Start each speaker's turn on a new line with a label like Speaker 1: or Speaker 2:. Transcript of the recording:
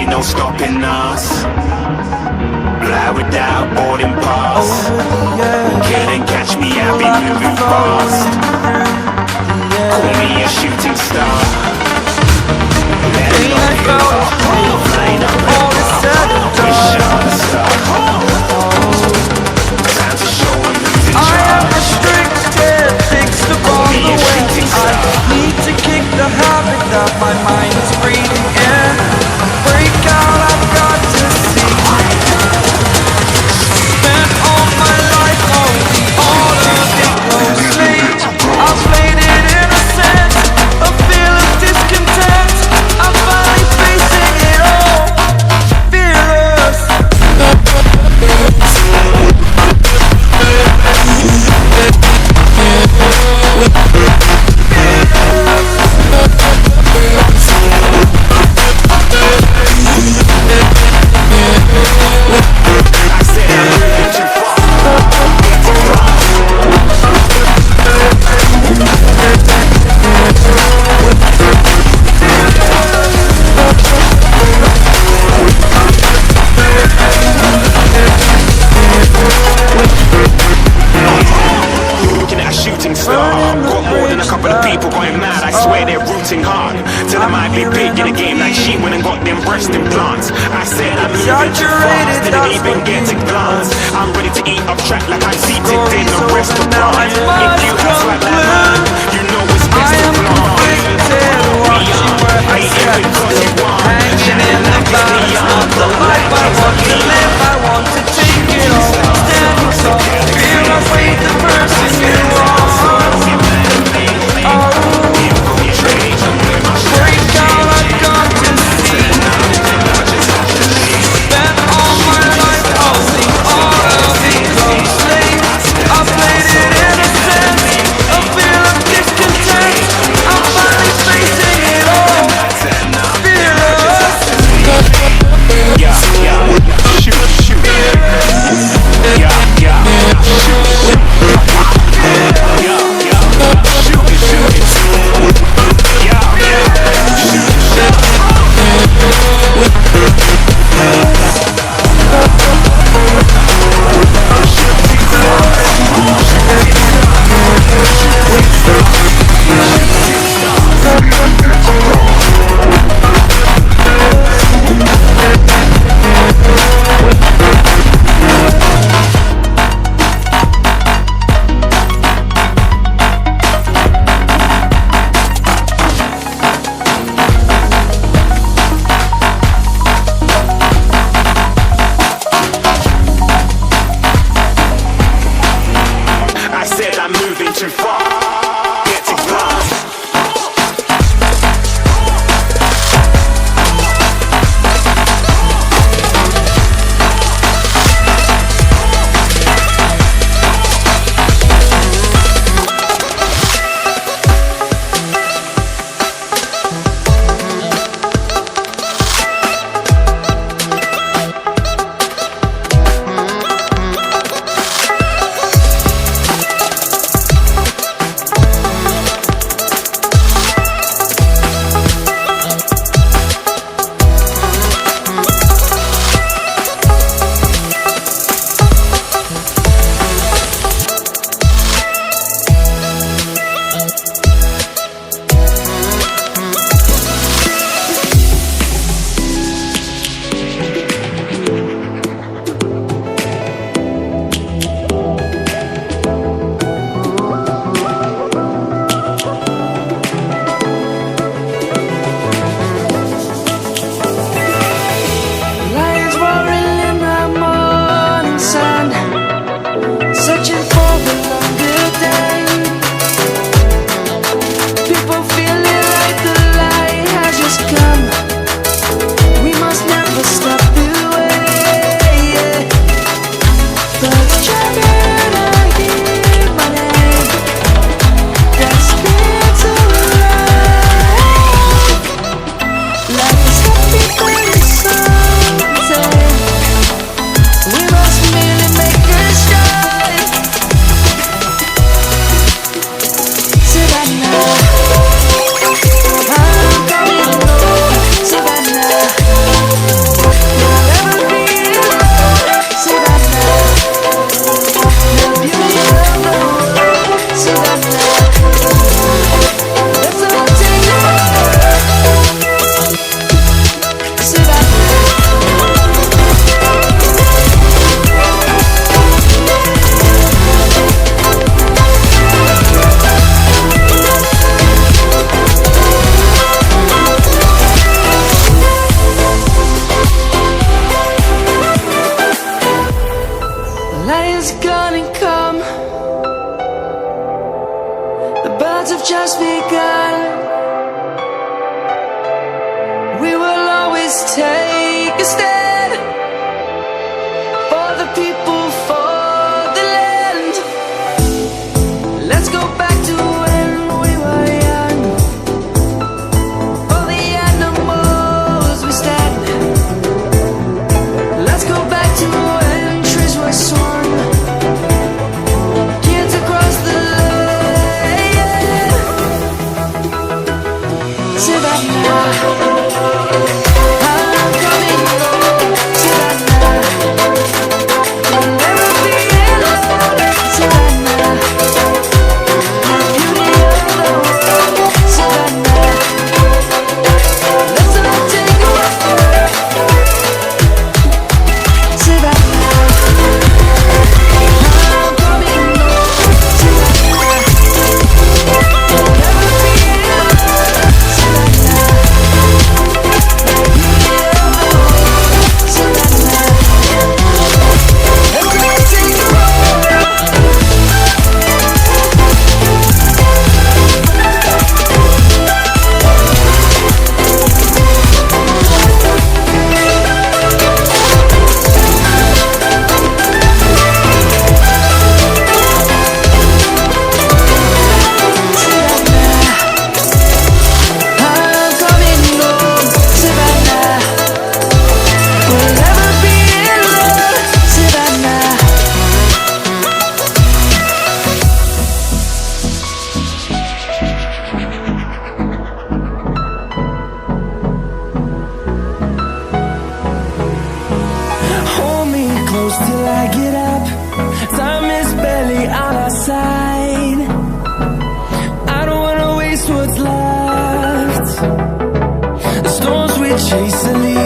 Speaker 1: ain't no stopping us. Fly without boarding pass. Couldn't catch me, I'll be moving fast. Call me a shooting star. Let it go, flying up the bar. Wish on a star. Time to show 'em who's in charge.
Speaker 2: I am restricted, fixed upon the way. I need to kick the habit that my mind is breathing in. Break out, I've got to see. Spent all my life holding all of it closely. I've played it innocent, a feel of discontent. I'm finally facing it all, fearless.
Speaker 1: Till I might be big in the game like she went and got them breast implants. I said I'm moving too fast, didn't even get a glance. I'm ready to eat up track like I'm seated in a restaurant. If you have swag like mine, you know it's best to flaunt. Beyond, because you want.
Speaker 2: Hanging in the clouds, not the life I want to live. I want to take it all, standing tall. Feel I've weighed the person you are.
Speaker 1: Discontent.
Speaker 2: begun. We will always take a stand for the people, for the land. Let's go back to when we were young. For the animals we stand. Let's go back to when trees were swung. Kids across the land. Savannah, I'm coming home. Savannah, we'll never be alone. Savannah, the beauty of the world. Savannah, let's all take a walk. Savannah, I'm coming home. Savannah, we'll never be alone. Savannah, the beauty of the world. Savannah, let's all take a walk. I'm coming home, Savannah. We'll never be alone, Savannah. Hold me close till I get up. Time is barely on our side. I don't wanna waste what's left. The storms we chase are leaving.